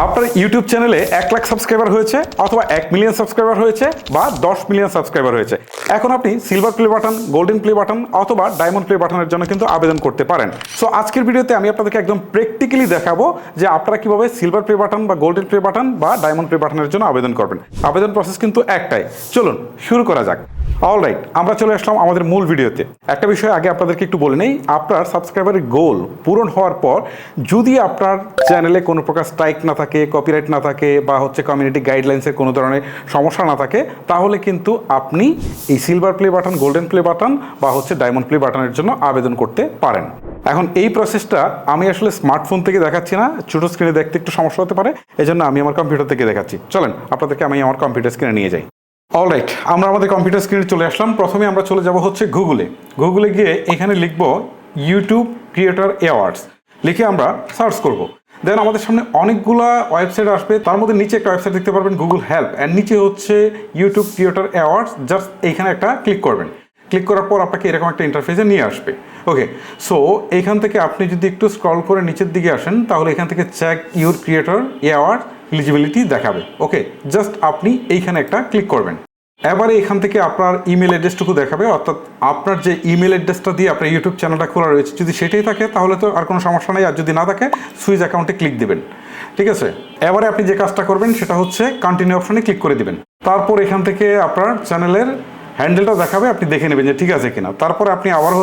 আপনার ইউটিউব চ্যানেলে 1 লাখ সাবস্ক্রাইবার হয়েছে অথবা 1 মিলিয়ন সাবস্ক্রাইবার হয়েছে বা 10 মিলিয়ন সাবস্ক্রাইবার হয়েছে, এখন আপনি silver play button, golden play button অথবা ডায়মন্ড প্লে বাটনের জন্য কিন্তু আবেদন করতে পারেন। সো আজকের ভিডিওতে আমি আপনাদেরকে একদম প্র্যাকটিক্যালি দেখাবো যে আপনারা কিভাবে সিলভার প্লে বাটন বা গোল্ডেন প্লে বাটন বা ডায়মন্ড প্লে বাটনের জন্য আবেদন করবেন। আবেদন প্রসেস কিন্তু একটাই। চলুন শুরু করা যাক। অলরাইট, আমরা চলে আসলাম আমাদের মূল ভিডিওতে। একটা বিষয় আগে আপনাদেরকে একটু বলে নেই, আপনার সাবস্ক্রাইবারের গোল পূরণ হওয়ার পর যদি আপনার চ্যানেলে কোনো প্রকার স্ট্রাইক না থাকে, কপিরাইট না থাকে বা কমিউনিটি গাইডলাইন্সের কোনো ধরনের সমস্যা না থাকে, তাহলে কিন্তু আপনি এই silver play button, golden play button বা ডায়মন্ড প্লে বাটনের জন্য আবেদন করতে পারেন। এখন এই প্রসেসটা আমি আসলে স্মার্টফোন থেকে দেখাচ্ছি না, ছোটো স্ক্রিনে দেখতে একটু সমস্যা হতে পারে, এজন্য আমি আমার কম্পিউটার থেকে দেখাচ্ছি। চলেন আপনাদেরকে আমি আমার কম্পিউটার স্ক্রিনে নিয়ে যাই। অলরাইট, আমরা আমাদের কম্পিউটার স্ক্রিনে চলে আসলাম। প্রথমে আমরা চলে যাব গুগলে গিয়ে এখানে লিখব ইউটিউব ক্রিয়েটর অ্যাওয়ার্ডস, লিখে আমরা সার্চ করব। দেন আমাদের সামনে অনেকগুলা ওয়েবসাইট আসবে, তার মধ্যে নিচে একটা ওয়েবসাইট দেখতে পারবেন গুগল হেল্প, অ্যান্ড নিচে হচ্ছে ইউটিউব ক্রিয়েটর অ্যাওয়ার্ডস। জাস্ট এইখানে একটা ক্লিক করবেন। ক্লিক করার পর আপনাকে এরকম একটা ইন্টারফেসে নিয়ে আসবে। ওকে, সো এইখান থেকে আপনি যদি একটু স্ক্রল করে নিচের দিকে আসেন, তাহলে এখান থেকে check your creator award eligibility দেখাবে। ওকে, জাস্ট আপনি এইখানে একটা ক্লিক করবেন। এবারে এখান থেকে আপনার ইমেল অ্যাড্রেসটুকু দেখাবে, অর্থাৎ আপনার যে ইমেল অ্যাড্রেসটা দিয়ে আপনার ইউটিউব চ্যানেলটা খোলা রয়েছে, যদি সেটাই থাকে তাহলে তো আর কোনো সমস্যা নেই, আর যদি না থাকে সুইচ অ্যাকাউন্টে ক্লিক দিবেন। ঠিক আছে, এবারে আপনি যে কাজটা করবেন সেটা হচ্ছে কন্টিনিউ অপশনে ক্লিক করে দিবেন। তারপর এখান থেকে আপনার চ্যানেলের হ্যান্ডেলটা দেখাবে, আপনি দেখে নেবেন যে ঠিক আছে কিনা। তারপরে আপনি আবার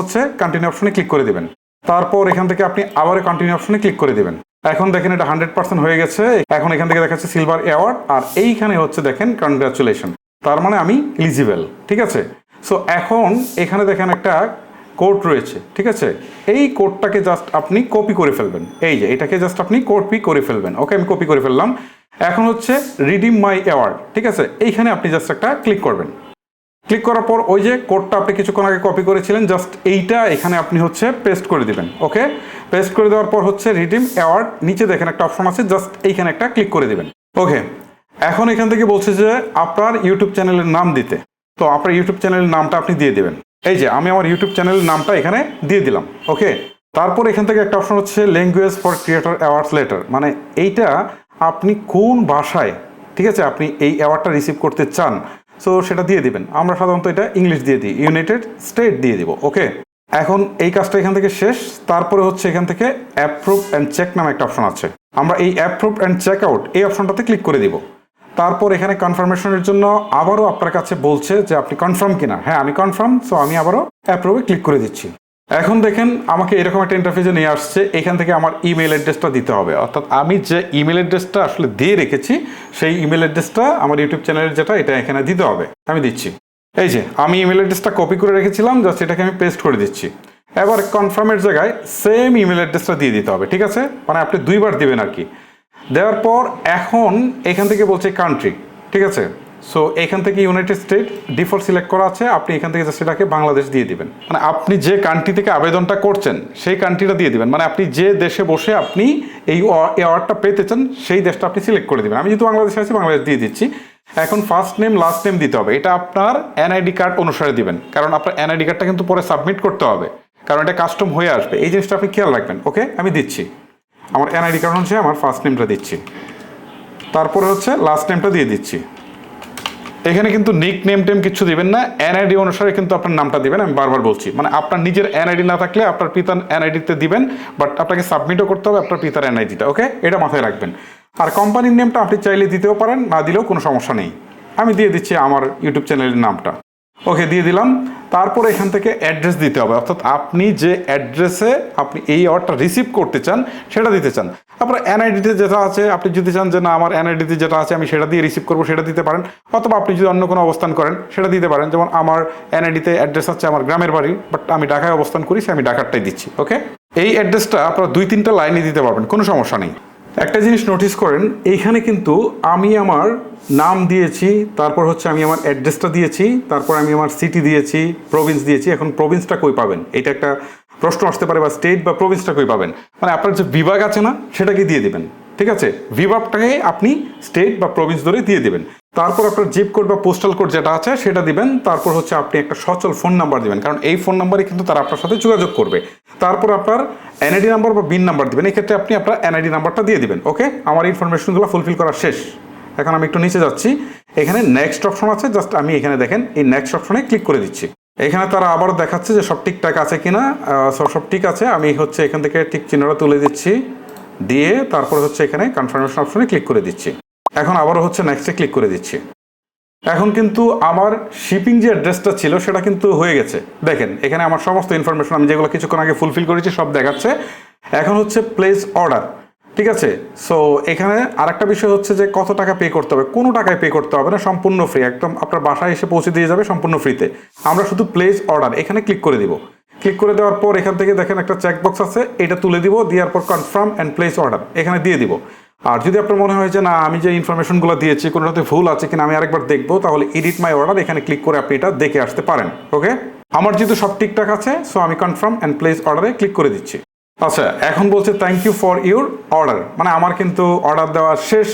কন্টিনিউ অপশনে ক্লিক করে দিবেন। তারপর এখান থেকে আপনি আবার কন্টিনিউ অপশনে ক্লিক করে দিবেন। এখন দেখেন এটা 100% হয়ে গেছে। এখন এখান থেকে দেখাচ্ছে সিলভার অ্যাওয়ার্ড, আর এইখানে দেখেন কনগ্রাচুলেশন, তার মানে আমি এলিজিবল। ঠিক আছে, সো এখন এখানে দেখেন একটা কোড রয়েছে। ঠিক আছে, এই কোডটাকে জাস্ট আপনি কপি করে ফেলবেন। এই যে এটাকে জাস্ট আপনি কপি করে ফেলবেন। ওকে, আমি কপি করে ফেললাম। এখন রিডিম মাই অ্যাওয়ার্ড। ঠিক আছে, এইখানে আপনি জাস্ট একটা ক্লিক করবেন। ক্লিক করার পর ওই যে কোডটা আপনি কিছুক্ষণ আগে কপি করেছিলেন, জাস্ট এইটা এখানে আপনি পেস্ট করে দিবেন। ওকে, পেস্ট করে দেওয়ার পর রিডিম অ্যাওয়ার্ড, নিচে দেখেন একটা অপশন আছে, জাস্ট এইখানে একটা ক্লিক করে দিবেন। ওকে, এখন এখান থেকে বলছে যে আপনার ইউটিউব চ্যানেলের নাম দিতে, তো আপনার ইউটিউব চ্যানেলের নামটা আপনি দিয়ে দেবেন। এই যে আমি আমার ইউটিউব চ্যানেলের নামটা এখানে দিয়ে দিলাম। ওকে, তারপর এখান থেকে একটা option language for creator awards letter, মানে এইটা আপনি কোন ভাষায়, ঠিক আছে, আপনি এই অ্যাওয়ার্ডটা রিসিভ করতে চান, সো সেটা দিয়ে দিবেন। আমরা সাধারণত এটা ইংলিশ দিয়ে দিই, ইউনাইটেড স্টেট দিয়ে দিব। ওকে, এখন এই কাজটা এখান থেকে শেষ। তারপরে এখান থেকে অ্যাপ্রুভ অ্যান্ড চেক নামে একটা অপশন আছে, আমরা এই অ্যাপ্রুভ অ্যান্ড চেক আউট এই অপশনটাতে ক্লিক করে দিব। তারপর এখানে কনফার্মেশনের জন্য আবারও আপনার কাছে বলছে যে আপনি কনফার্ম কিনা। হ্যাঁ, আমি কনফার্ম, সো আমি আবারও অ্যাপ্রুভে ক্লিক করে দিচ্ছি। এখন দেখেন আমাকে এরকম একটা ইন্টারফেসে নিয়ে আসছে। এখান থেকে আমার ইমেল অ্যাড্রেসটা দিতে হবে, অর্থাৎ আমি যে ইমেল অ্যাড্রেসটা আসলে দিয়ে রেখেছি সেই ইমেল অ্যাড্রেসটা আমার ইউটিউব চ্যানেলের যেটা, এটা এখানে দিতে হবে। আমি দিচ্ছি। এই যে আমি ইমেল অ্যাড্রেসটা কপি করে রেখেছিলাম, জাস্ট এটাকে আমি পেস্ট করে দিচ্ছি। এবার কনফার্মের জায়গায় সেম ইমেল অ্যাড্রেসটা দিয়ে দিতে হবে। ঠিক আছে, মানে আপনি দুইবার দিবেন আর কি। দেওয়ার পর এখন এখান থেকে বলছে কান্ট্রি। ঠিক আছে, সো এখান থেকে ইউনাইটেড স্টেট ডিফল্ট সিলেক্ট করা আছে, আপনি এখান থেকে সেটাকে বাংলাদেশ দিয়ে দিবেন। মানে আপনি যে কান্ট্রি থেকে আবেদনটা করছেন সেই কান্ট্রিটা দিয়ে দিবেন, মানে আপনি যে দেশে বসে আপনি এই অ্যাওয়ার্ডটা পেতে চান সেই দেশটা আপনি সিলেক্ট করে দিবেন। আমি যেহেতু বাংলাদেশে আছি, বাংলাদেশ দিয়ে দিচ্ছি। এখন ফার্স্ট নেম লাস্ট নেম দিতে হবে, এটা আপনার এনআইডি কার্ড অনুসারে দিবেন, কারণ আপনার এনআইডি কার্ডটা কিন্তু পরে সাবমিট করতে হবে, কারণ এটা কাস্টম হয়ে আসবে। এই জিনিসটা আপনি খেয়াল রাখবেন। ওকে, আমি দিচ্ছি আমার এনআইডি কার্ড আমার ফার্স্ট নেমটা দিচ্ছি, তারপরে লাস্ট নেমটা দিয়ে দিচ্ছি। এখানে কিন্তু নিক নেম টেম কিছু দিবেন না, এনআইডি অনুসারে কিন্তু আপনার নামটা দিবেন। আমি বারবার বলছি, মানে আপনার নিজের এনআইডি না থাকলে আপনার পিতার এনআইডিতে দিবেন, বাট আপনাকে সাবমিটও করতে হবে আপনার পিতার এনআইডিটা। ওকে, এটা মাথায় রাখবেন। আর কোম্পানির নেমটা আপনি চাইলে দিতেও পারেন, না দিলেও কোনো সমস্যা নেই। আমি দিয়ে দিচ্ছি আমার ইউটিউব চ্যানেলের নামটা। ওকে, দিয়ে দিলাম। তারপরে এখান থেকে অ্যাড্রেস দিতে হবে, অর্থাৎ আপনি যে অ্যাড্রেসে আপনি এই অর্ডারটা রিসিভ করতে চান সেটা দিতে চান। আপনার এনআইডিতে যেটা আছে, আপনি যদি চান যে না আমার এনআইডিতে যেটা আছে আমি সেটা দিয়ে রিসিভ করবো, সেটা দিতে পারেন। অথবা আপনি যদি অন্য কোনো অবস্থান করেন সেটা দিতে পারেন। যেমন আমার এনআইডিতে অ্যাড্রেস আছে আমার গ্রামের বাড়ি, বাট আমি ঢাকায় অবস্থান করি, আমি ঢাকারটাই দিচ্ছি। ওকে, এই অ্যাড্রেসটা আপনারা 2-3টা লাইনে দিতে পারবেন, কোনো সমস্যা নেই। একটা জিনিস নোটিস করেন, এইখানে কিন্তু আমি আমার নাম দিয়েছি, তারপর আমি আমার অ্যাড্রেসটা দিয়েছি, তারপর আমি আমার সিটি দিয়েছি, প্রভিন্স দিয়েছি। এখন প্রভিন্সটা কই পাবেন, এটা একটা প্রশ্ন আসতে পারে, বা স্টেট বা প্রভিন্সটা কই পাবেন, মানে আপনার যে বিভাগ আছে না সেটাকে দিয়ে দিবেন। ঠিক আছে, বিভাগটাকে আপনি স্টেট বা প্রভিন্স ধরে দিয়ে দিবেন। তারপর আপনার জিপ কোড বা পোস্টাল কোড যেটা আছে সেটা দিবেন। তারপর হচ্ছে আপনি একটা সচল ফোন নাম্বার দিবেন, কারণ এই ফোন নাম্বারে কিন্তু তারা আপনার সাথে যোগাযোগ করবে। তারপর আপনার এনআইডি নাম্বার বা বিন নাম্বার দিবেন। এই ক্ষেত্রে আপনি আপনার এনআইডি নাম্বারটা দিয়ে দিবেন। ওকে, আমার ইনফরমেশনগুলো ফুলফিল করা শেষ। এখন আমি একটু নিচে যাচ্ছি, এখানে নেক্সট অপশন আছে, জাস্ট আমি এখানে দেখেন এই নেক্সট অপশনে ক্লিক করে দিচ্ছি। এখানে তারা আবারও দেখাচ্ছে যে সব ঠিকঠাক আছে কিনা। সব ঠিক আছে। আমি হচ্ছে এখান থেকে ঠিক চিহ্নটা তুলে দিচ্ছি, দিয়ে তারপর হচ্ছে এখানে কনফার্মেশন অপশনে ক্লিক করে দিচ্ছি। এখন আবারও হচ্ছে নেক্সটে ক্লিক করে দিচ্ছি। এখন কিন্তু আমার শিপিং যে অ্যাড্রেসটা ছিল সেটা কিন্তু হয়ে গেছে। দেখেন এখানে আমার সমস্ত ইনফরমেশন আমি যেগুলো কিছুক্ষণ আগে ফুলফিল করেছি সব দেখাচ্ছে। এখন হচ্ছে প্লেস অর্ডার, ঠিক আছে। সো এখানে আরেকটা বিষয় হচ্ছে যে কত টাকা পে করতে হবে। কোনো টাকায় পে করতে হবে না, সম্পূর্ণ ফ্রি, একদম আপনার বাসায় এসে পৌঁছে দিয়ে যাবে সম্পূর্ণ ফ্রিতে। আমরা শুধু প্লেস অর্ডার এখানে ক্লিক করে দিব। ক্লিক করে দেওয়ার পর এখান থেকে দেখেন একটা চেকবক্স আছে, এটা তুলে দিব, দেওয়ার পর কনফার্ম অ্যান্ড প্লেস অর্ডার এখানে দিয়ে দিব। আর যদি আপনার মনে হয় যে না আমি যে ইনফরমেশনগুলো দিয়েছি কোনোটাতে ভুল আছে কিনা আমি আরেকবার দেখবো, তাহলে এডিট মাই অর্ডার এখানে ক্লিক করে আপনি এটা দেখে আসতে পারেন। ওকে, আমার যেহেতু সব ঠিকঠাক আছে, সো আমি কনফার্ম অ্যান্ড প্লেস অর্ডারে ক্লিক করে দিচ্ছি। আচ্ছা, এখন বলছে thank you for your order, মানে আমার কিন্তু অর্ডার দেওয়া শেষ।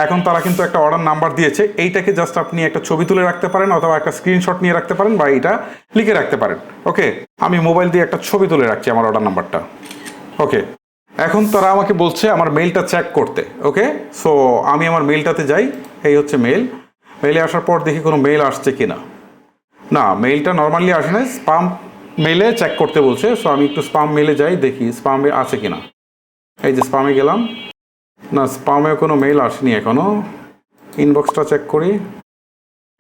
এখন তারা কিন্তু একটা অর্ডার নাম্বার দিয়েছে, এইটাকে জাস্ট আপনি একটা ছবি তুলে রাখতে পারেন অথবা একটা স্ক্রিনশট নিয়ে রাখতে পারেন বা এটা লিখে রাখতে পারেন। ওকে, আমি মোবাইল দিয়ে একটা ছবি তুলে রাখছি আমার অর্ডার নাম্বারটা। ওকে, এখন তারা আমাকে বলছে আমার মেইলটা চেক করতে। ওকে, সো আমি আমার মেইলটাতে যাই। এই হচ্ছে মেইল। মেইলে আসার পর দেখি কোনো মেইল আসছে কিনা। না, মেইলটা নর্মালি আসে না, স্পাম মেইলে চেক করতে বলছে। সো আমি একটু স্পাম মেইলে যাই, দেখি স্পামে আছে কিনা। এই যে স্পামে গেলাম, না স্পামে কোনো মেইল আসেনি এখনো। ইনবক্সটা চেক করি।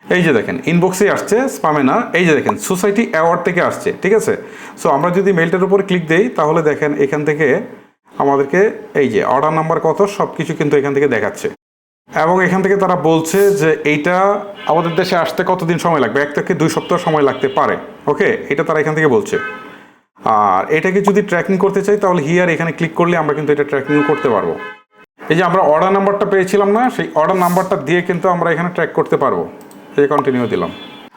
এই যে দেখেন ইনবক্সেই আসছে, স্পামে না। এই যে দেখেন সোসাইটি অ্যাওয়ার্ড থেকে আসছে, ঠিক আছে। সো আমরা যদি মেইলটার উপর ক্লিক দেই তাহলে দেখেন এখান থেকে আমাদেরকে এই যে অর্ডার নাম্বার কত সব কিছু কিন্তু এখান থেকে দেখাচ্ছে। এবং এখান থেকে তারা বলছে যে এইটা আমাদের দেশে আসতে কতদিন সময় লাগবে, 1 থেকে 2 সপ্তাহ সময় লাগতে পারে। ওকে, এটা তারা এখান থেকে বলছে। আর এটাকে যদি ট্র্যাকিং করতে চাই তাহলে হিয়ার এখানে ক্লিক করলে আমরা কিন্তু এটা ট্র্যাকিং করতে পারবো। এই যে আমরা অর্ডার নাম্বারটা পেয়েছিলাম না, সেই অর্ডার নাম্বারটা দিয়ে কিন্তু আমরা এখানে ট্র্যাক করতে পারবো। এই কন্টিনিউ দিলাম।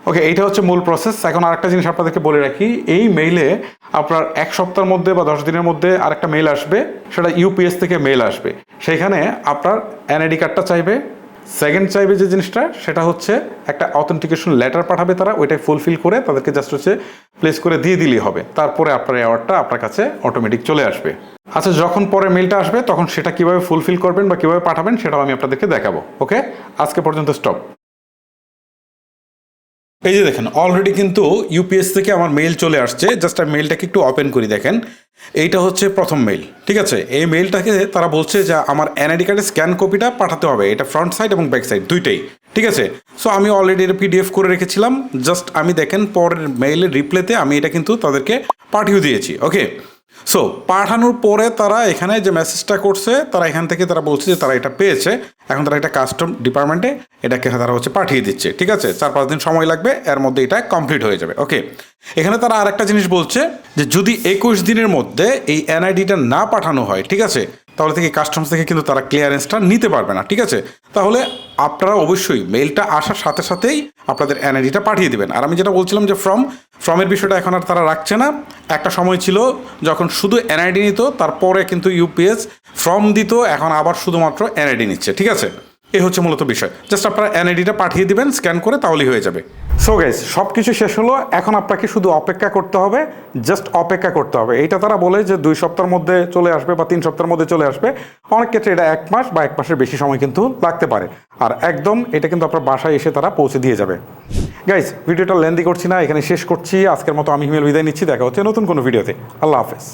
ওকে, এইটা হচ্ছে মূল প্রসেস। এখন আরেকটা জিনিস আপনাদেরকে বলে রাখি, এই মেইলে আপনার 1 সপ্তাহের মধ্যে বা 10 দিনের মধ্যে আরেকটা মেইল আসবে, সেটা ইউপিএস থেকে মেইল আসবে। সেখানে আপনার এনআইডি কার্ডটা চাইবে। সেকেন্ড চাইবে যে জিনিসটা সেটা হচ্ছে একটা অথেন্টিকেশন লেটার পাঠাবে তারা, ওইটাই ফুলফিল করে তাদেরকে জাস্ট হচ্ছে প্লেস করে দিয়ে দিলেই হবে। তারপরে আপনার অ্যাওয়ার্ডটা আপনার কাছে অটোমেটিক চলে আসবে। আচ্ছা, যখন পরে মেইলটা আসবে তখন সেটা কিভাবে ফুলফিল করবেন বা কিভাবে পাঠাবেন সেটাও আমি আপনাদেরকে দেখাবো। ওকে, আজকে পর্যন্ত স্টপ। এই যে দেখেন অলরেডি কিন্তু ইউপিএস থেকে আমার মেইল চলে আসছে। জাস্ট আমি মেইলটাকে একটু ওপেন করি। দেখেন এইটা হচ্ছে প্রথম মেইল, ঠিক আছে। এই মেইলটাকে তারা বলছে যে আমার এনআইডি কার্ডের স্ক্যান কপিটা পাঠাতে হবে, এটা ফ্রন্ট সাইড এবং ব্যাক সাইড দুইটাই, ঠিক আছে। সো আমি অলরেডি এটা পিডিএফ করে রেখেছিলাম। জাস্ট আমি দেখেন পরের মেইলের রিপ্লাইতে আমি এটা কিন্তু তাদেরকে পাঠিয়ে দিয়েছি। ওকে, সো পাঠানোর পরে তারা এখানে যে মেসেজটা করছে, তারা এখান থেকে তারা বলছে যে তারা এটা পেয়েছে। এখন তারা এটা কাস্টম ডিপার্টমেন্টে এটাকে তারা হচ্ছে পাঠিয়ে দিচ্ছে, ঠিক আছে। 4-5 দিন সময় লাগবে, এর মধ্যে এটা কমপ্লিট হয়ে যাবে। ওকে, এখানে তারা আরেকটা জিনিস বলছে যে যদি 21 দিনের মধ্যে এই এনআইডিটা না পাঠানো হয়, ঠিক আছে, তাহলে থেকে কাস্টমস থেকে কিন্তু তারা ক্লিয়ারেন্সটা নিতে পারবে না, ঠিক আছে। তাহলে আপনারা অবশ্যই মেইলটা আসার সাথে সাথেই আপনাদের এনআইডিটা পাঠিয়ে দেবেন। আর আমি যেটা বলছিলাম যে ফর্মের বিষয়টা এখন আর তারা রাখছে না। একটা সময় ছিল যখন শুধু এনআইডি নিত, তারপরে কিন্তু ইউপিএস ফর্ম দিত, এখন আবার শুধুমাত্র এনআইডি নিচ্ছে, ঠিক আছে। এই হচ্ছে মূলত বিষয়। জাস্ট আপনারা এনআইডিটা পাঠিয়ে দিবেন স্ক্যান করে, তাহলেই হয়ে যাবে। সো গাইস, সব কিছু শেষ হলো। এখন আপনাকে শুধু অপেক্ষা করতে হবে, জাস্ট অপেক্ষা করতে হবে। এইটা তারা বলে যে 2 সপ্তাহের মধ্যে চলে আসবে বা 3 সপ্তাহের মধ্যে চলে আসবে। অনেক ক্ষেত্রে এটা 1 মাস বা 1 মাসের বেশি সময় কিন্তু লাগতে পারে। আর একদম এটা কিন্তু আপনার বাসায় এসে তারা পৌঁছে দিয়ে যাবে। গাইস, ভিডিওটা লেন্দি করছি না, এখানে শেষ করছি। আজকের মতো আমি হিমেল বিদায় নিচ্ছি। দেখা হচ্ছে নতুন কোনো ভিডিওতে। আল্লাহ হাফেজ।